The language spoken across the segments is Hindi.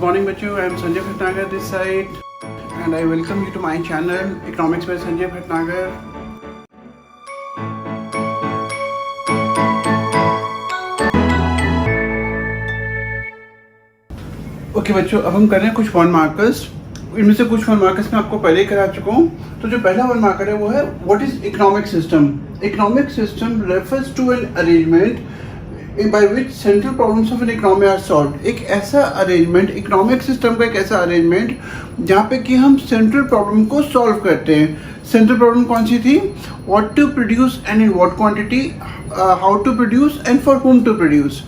Good morning बच्चों, I am Sanjay Bhatnagar this side and I welcome you to my channel Economics by Sanjay Bhatnagar. Okay बच्चों, अब हम कर रहे हैं कुछ 1 मार्कर्स. इनमें से कुछ 1 मार्कर्स मैं आपको पहले ही करा चुका हूँ. तो जो पहला 1 मार्कर है वो है what is economic system. Economic system refers to an arrangement by which central problems of an economy are solved. एक ऐसा अरेंजमेंट, इकोनॉमिक सिस्टम का एक ऐसा अरेंजमेंट जहाँ पे कि हम सेंट्रल प्रॉब्लम को सॉल्व करते हैं. सेंट्रल प्रॉब्लम कौन सी थी? What to produce and in what quantity, how to produce and for whom to produce.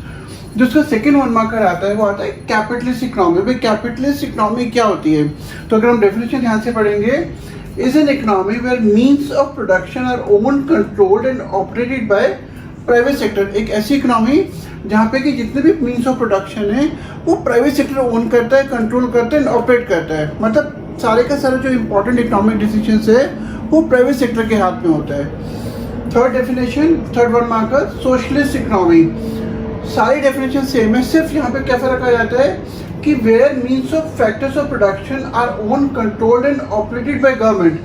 जो उसका सेकेंड 1 मार्कर आता है वो आता है कैपिटलिस्ट इकोनॉमी. भाई कैपिटलिस्ट इकोनॉमी क्या होती है? तो अगर हम डेफिनेशन ध्यान से पढ़ेंगे, is an economy where means of production are own controlled and operated by private sector. एक ऐसी इकोनॉमी जहाँ पे कि जितने भी मीन्स ऑफ प्रोडक्शन है वो प्राइवेट सेक्टर ओन करता है, कंट्रोल करता है, ऑपरेट करता है. मतलब सारे का सारा जो इम्पोर्टेंट इकोनॉमिक डिसीजंस है वो प्राइवेट सेक्टर के हाथ में होता है. Third definition, third 1 marker, socialist economy. सारी डेफिनेशन सेम है, सिर्फ यहाँ पे क्या फर्क आ जाता है कि where means of factors of production are own controlled and operated by government.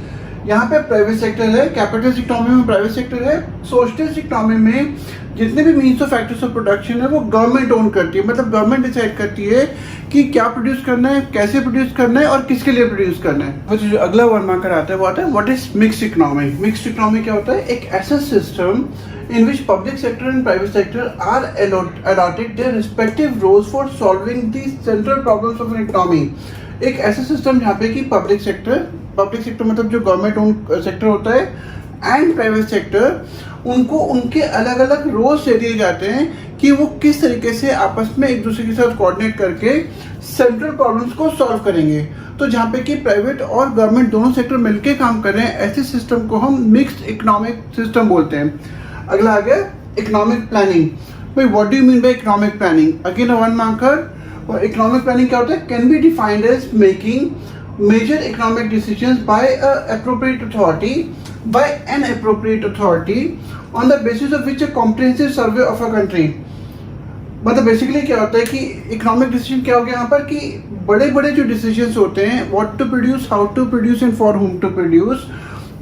यहाँ पे प्राइवेट सेक्टर है, कैपिटलिस्ट इकोनॉमी में प्राइवेट सेक्टर है. सोशलिस्ट इकोनॉमी में जितने भी means of factors of production है वो गवर्नमेंट ओन करती है. मतलब गवर्नमेंट डिसाइड करती है कि क्या प्रोड्यूस करना है, कैसे प्रोड्यूस करना है और किसके लिए प्रोड्यूस करना है. जो अगला 1 मार्कर आता है वो आता है what is mixed economy. Mixed economy क्या होता है? एक ऐसा system in which public sector and private sector are allotted their respective roles for solving the central problems of an economy. एक ऐसा सिस्टम जहाँ पे कि पब्लिक सेक्टर मतलब जो गवर्नमेंट ओन सेक्टर होता है एंड प्राइवेट सेक्टर, उनको उनके अलग अलग रोल्स दे दिए जाते हैं कि वो किस तरीके से आपस में एक दूसरे के साथ कोऑर्डिनेट करके सेंट्रल प्रॉब्लम्स को सॉल्व करेंगे. तो जहाँ पे कि प्राइवेट और गवर्नमेंट दोनों सेक्टर मिलके काम कर रहे हैं, ऐसे सिस्टम को हम मिक्स्ड इकोनॉमिक सिस्टम बोलते हैं. अगला आ गया इकोनॉमिक प्लानिंग. भाई what do you mean by economic planning? Again 1 marker. और इकोनॉमिक प्लानिंग क्या होता है? Can be defined as making major economic decisions by an appropriate authority on the basis of which a comprehensive survey of a country. मतलब बेसिकली क्या होता है कि इकोनॉमिक डिसीजन क्या हो गया यहाँ पर कि बड़े बड़े जो डिसीजंस होते हैं, what to produce, how to produce and for whom to produce,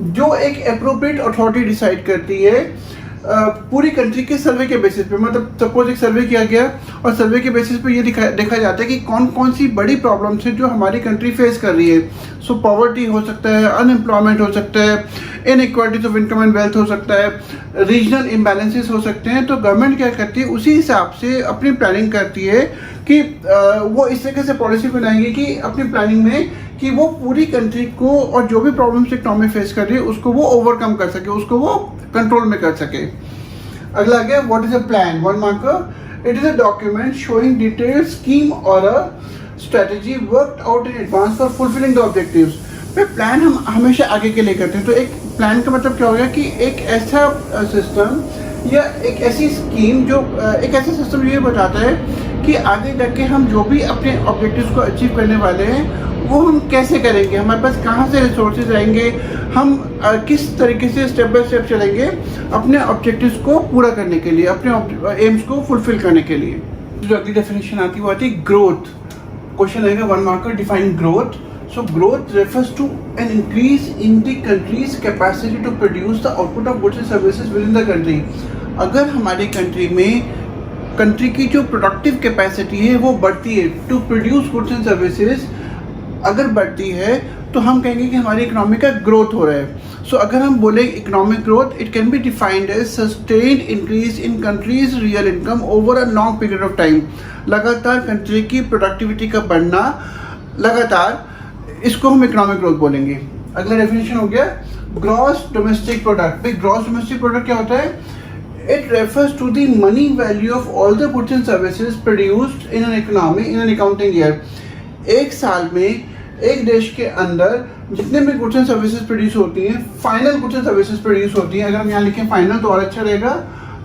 जो एक एप्रोप्रिएट अथॉरिटी डिसाइड करती है पूरी कंट्री के सर्वे के बेसिस पे. मतलब सपोज एक सर्वे किया गया और सर्वे के बेसिस पे ये देखा जाता है कि कौन कौन सी बड़ी प्रॉब्लम्स हैं जो हमारी कंट्री फेस कर रही है. सो पॉवर्टी हो सकता है, अनएम्प्लॉयमेंट हो सकता है, inequalities of income and wealth हो सकता है, रीजनल इम्बैलेंसेस हो सकते हैं. तो गवर्नमेंट क्या करती है, उसी हिसाब से अपनी प्लानिंग करती है कि वो इस तरीके से पॉलिसी बनाएंगे कि अपनी प्लानिंग में कि वो पूरी कंट्री को और जो भी प्रॉब्लम्स इकोनॉमी फेस कर रही है उसको वो ओवरकम कर सके, उसको वो कंट्रोल में कर सके. अगला आ गया what is a plan. 1 marker. It is a document showing detailed scheme और a strategy worked out in advance for fulfilling the objectives. Plan हम हमेशा आगे के लिए करते हैं. तो एक प्लान का मतलब क्या हो गया कि एक ऐसा सिस्टम या एक ऐसी स्कीम जो एक ऐसा सिस्टम जो ये बताता है कि आगे जाके हम जो भी अपने ऑब्जेक्टिव्स को अचीव करने वाले हैं वो हम कैसे करेंगे, हमारे पास कहाँ से रिसोर्सेज आएंगे, हम किस तरीके से स्टेप बाय स्टेप चलेंगे अपने ऑब्जेक्टिव्स को पूरा करने के लिए, अपने एम्स को फुलफिल करने के लिए. जो अगली डेफिनेशन आती है वो आती है ग्रोथ. क्वेश्चन आएगा 1 marker. Define growth. So growth refers to an increase in the country's capacity to produce the output of goods and services within the country. अगर हमारी कंट्री में कंट्री की जो प्रोडक्टिव कैपेसिटी है वो बढ़ती है, to produce goods and services अगर बढ़ती है तो हम कहेंगे कि हमारी इकोनॉमी का ग्रोथ हो रहा है. सो अगर हम बोले economic growth, it can be defined as sustained increase in country's real income over a long period of time. लगातार कंट्री की प्रोडक्टिविटी का बढ़ना, लगातार, इसको हम इकोनॉमिक ग्रोथ बोलेंगे. अगला डेफिनेशन हो गया ग्रॉस डोमेस्टिक प्रोडक्ट. भाई ग्रॉस डोमेस्टिक प्रोडक्ट क्या होता है? It refers to the money value of all the goods and services produced in an economy in an accounting year. एक साल में एक देश के अंदर जितने भी गुड्स एंड सर्विसेज प्रोड्यूस होती हैं, final goods and services produce होती हैं, अगर हम यहाँ लिखें फाइनल तो और अच्छा रहेगा,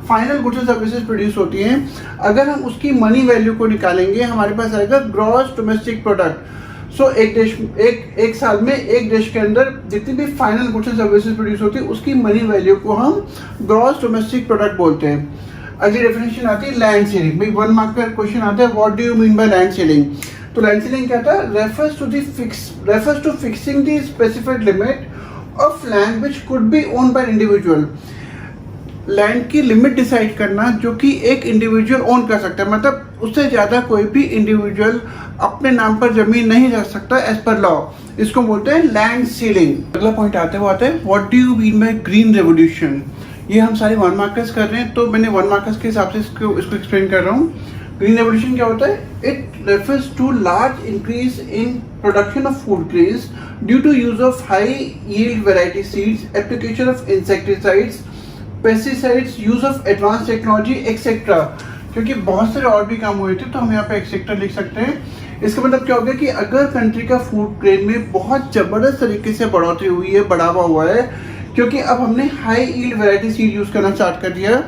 final goods and services produce होती हैं, अगर हम उसकी मनी वैल्यू को निकालेंगे हमारे पास आएगा ग्रॉस डोमेस्टिक प्रोडक्ट. सो एक साल में एक देश के अंदर जितनी भी final goods and services produce होती है उसकी मनी वैल्यू को हम ग्रॉस डोमेस्टिक प्रोडक्ट बोलते हैं. अगली डेफिनेशन आती है लैंड सेलिंग. भाई 1 मार्क का क्वेश्चन आता है what do you mean by land ceiling. तो लैंड सीलिंग क्या था? Refers to fixing the specified limit of land which could be owned by individual. Land की लिमिट डिसाइड करना जो कि एक इंडिविजुअल ओन कर सकता है, मतलब उससे ज़्यादा कोई भी इंडिविजुअल अपने नाम पर जमीन नहीं रख सकता एज पर लॉ। इसको बोलते हैं लैंड सीलिंग। अगला पॉइंट आते हैं what do you mean by green revolution. ये हम सारे 1 मार्कर्स कर रहे हैं, तो मैंने 1 मार्कर्स के हिसाब से इसको एक्सप्लेन कर रहा हूँ। ग्रीन रेवोल्यूशन क्या होता है? It refers to large increase in production of food grains due to use of high yield variety seeds, application of insecticides, pesticides, use of advance technology etcetera. क्योंकि बहुत सारे और भी काम हुए थे तो हम यहाँ पे एक्सेट्रा लिख सकते हैं। इसका मतलब क्या हो गया कि अगर कंट्री का फूड ग्रेन में बहुत ज़बरदस्त तरीके से बढ़ोतरी हुई है, बढ़ावा हुआ है, क्योंकि अब हमने high yield variety seed use करना स्टार्ट कर दिया,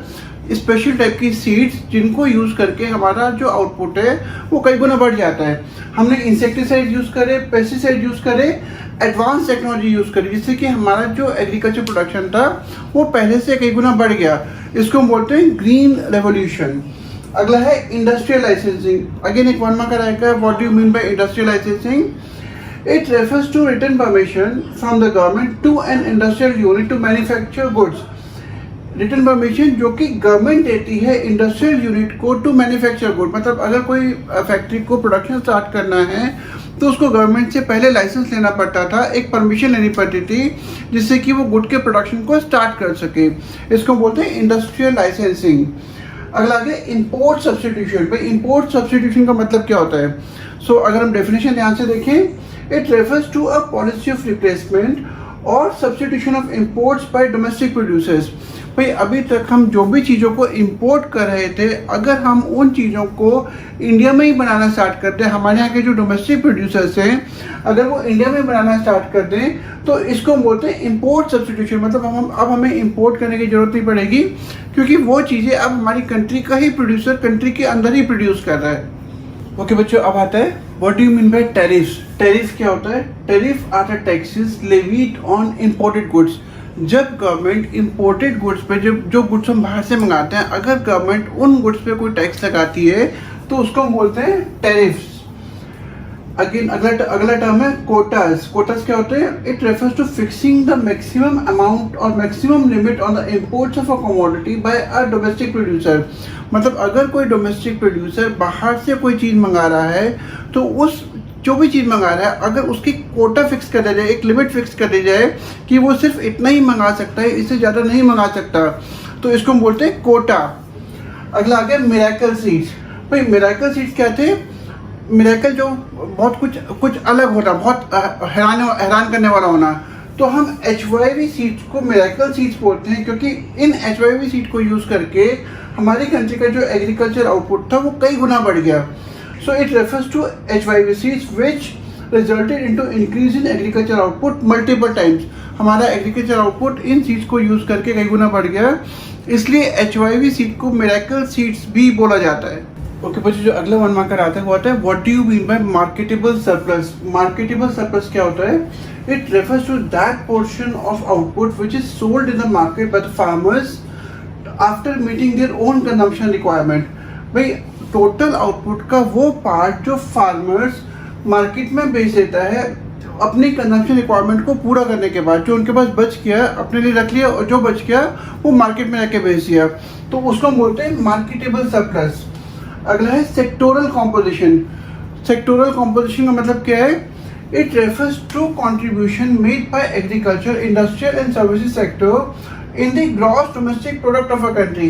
स्पेशल टाइप की सीड्स जिनको यूज़ करके हमारा जो आउटपुट है वो कई गुना बढ़ जाता है। हमने इंसेक्टिसाइड यूज़ करे, पेस्टिसाइड यूज़ करे, एडवांस टेक्नोलॉजी यूज़ करी, जिससे कि हमारा जो एग्रीकल्चर प्रोडक्शन था वो पहले से कई गुना बढ़ गया। इसको हम बोलते हैं ग्रीन रेवोल्यूशन। अगला है इंडस्ट्रियल लाइसेंसिंग। अगेन एक 1 मार्कर आएगा। What do you mean bye industrial licensing? It refers to written permission from the government to an industrial unit to manufacture goods. Written permission जो कि गवर्नमेंट देती है इंडस्ट्रियल यूनिट को टू मैन्युफैक्चर गुड। मतलब अगर कोई फैक्ट्री को प्रोडक्शन स्टार्ट करना है तो उसको गवर्नमेंट से पहले लाइसेंस लेना पड़ता था, एक परमिशन लेनी पड़ती थी, जिससे कि वो गुड के प्रोडक्शन को स्टार्ट कर सके। इसको बोलते हैं इंडस्ट्रियल लाइसेंसिंग। अगला आगे इंपोर्ट सब्सटीट्यूशन। भाई इंपोर्ट सब्सटीट्यूशन का मतलब क्या होता है? सो अगर हम डेफिनेशन ध्यान से देखें, it refers to a policy of replacement or substitution of imports by domestic producers। भाई अभी तक हम जो भी चीज़ों को इंपोर्ट कर रहे थे, अगर हम उन चीज़ों को इंडिया में ही बनाना स्टार्ट कर दें, हमारे यहाँ के जो डोमेस्टिक प्रोड्यूसर्स हैं अगर वो इंडिया में बनाना स्टार्ट कर दें, तो इसको हम बोलते हैं इंपोर्ट सब्सटीट्यूशन। मतलब अब हमें इंपोर्ट करने की ज़रूरत नहीं पड़ेगी, क्योंकि वो चीज़ें अब हमारी कंट्री का ही प्रोड्यूसर कंट्री के अंदर ही प्रोड्यूस कर रहा है। ओके बच्चों, अब आता है what do you mean by tariffs. Tariff क्या होता है? Tariff are the taxes levied on imported goods. जब गवर्नमेंट इंपोर्टेड गुड्स पे जो गुड्स हम बाहर से मंगाते हैं, अगर गवर्नमेंट उन गुड्स पे कोई टैक्स लगाती है तो उसको हम बोलते हैं टैरिफ्स। अगेन अगला टर्म है कोटास। कोटास क्या होते हैं? It refers to fixing the maximum amount और maximum limit on the imports of a commodity by a domestic producer. मतलब अगर कोई डोमेस्टिक प्रोड्यूसर बाहर से कोई चीज़ मंगा रहा है तो उस जो भी चीज़ मंगा रहा है अगर उसकी कोटा फिक्स कर दिया जाए, एक लिमिट फिक्स कर दी जाए कि वो सिर्फ इतना ही मंगा सकता है, इससे ज़्यादा नहीं मंगा सकता, तो इसको हम बोलते हैं कोटा। अगला आ गया मिरेकल सीड्स। भाई मिरेकल सीड्स क्या थे? मिरेकल जो बहुत कुछ अलग होता, बहुत हैरान करने वाला होना। तो हम HYV सीड्स को मिरेकल सीड्स बोलते हैं, क्योंकि इन HYV सीड को यूज़ करके हमारी कंट्री का जो एग्रीकल्चर आउटपुट था वो कई गुना बढ़ गया। So it refers to HYV seeds which resulted into increase in agriculture output multiple times. हमारा एग्रीकल्चर आउटपुट इन सीड्स को यूज़ करके कई गुना बढ़ गया, इसलिए HYV सीड को मिरेकल सीड्स भी बोला जाता है। ओके बच्चों, जो अगला 1 मार्कर आता है वो आता है what do you mean by marketable surplus. Marketable surplus क्या होता है? It refers to that portion of output which is sold in the market by the farmers after meeting their own consumption requirement. भाई टोटल आउटपुट का वो पार्ट जो फार्मर्स मार्केट में बेच देता है अपनी कंजम्पशन रिक्वायरमेंट को पूरा करने के बाद, जो उनके पास बच गया अपने लिए रख लिया और जो बच गया वो मार्केट में रख के बेच दिया, तो उसको हम बोलते हैं मार्केटेबल सरप्लस। अगला है सेक्टोरल कॉम्पोजिशन। सेक्टोरल कॉम्पोजिशन का मतलब क्या है? It refers to contribution made by agriculture, industrial and services sector in the gross domestic product of a country.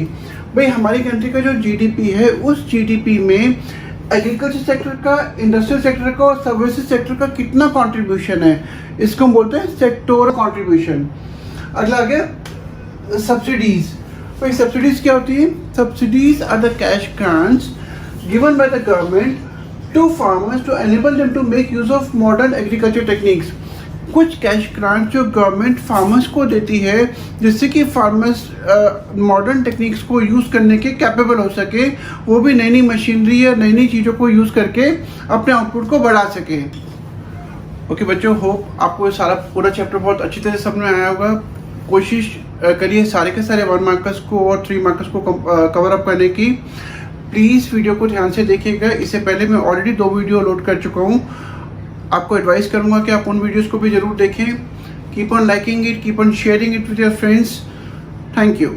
भाई हमारी कंट्री का जो GDP है, उस GDP में एग्रीकल्चर सेक्टर का, इंडस्ट्रियल सेक्टर का और सर्विसेज सेक्टर का कितना कंट्रीब्यूशन है, इसको हम बोलते हैं सेक्टोरल कंट्रीब्यूशन। अगला आ गया सब्सिडीज। भाई सब्सिडीज क्या होती है? Subsidies are the cash grants given by the government to farmers to enable them to make use of modern agriculture techniques। कुछ कैश ग्रांट जो गवर्नमेंट फार्मर्स को देती है जिससे कि फार्मर्स मॉडर्न टेक्निक्स को यूज़ करने के कैपेबल हो सके, वो भी नई नई मशीनरी या नई नई चीज़ों को यूज़ करके अपने आउटपुट को बढ़ा सके। ओके बच्चों, होप आपको सारा पूरा चैप्टर बहुत अच्छी तरह समझ में आया होगा। कोशिश करिए सारे के सारे 1 मार्कर्स को और 3 मार्कर्स को कवर अप करने की। प्लीज़ वीडियो को ध्यान से देखिएगा। इससे पहले मैं ऑलरेडी 2 वीडियो लोड कर चुका हूँ। आपको एडवाइस करूँगा कि आप उन वीडियोज़ को भी ज़रूर देखें। Keep on liking it, keep on sharing it with your friends. Thank you.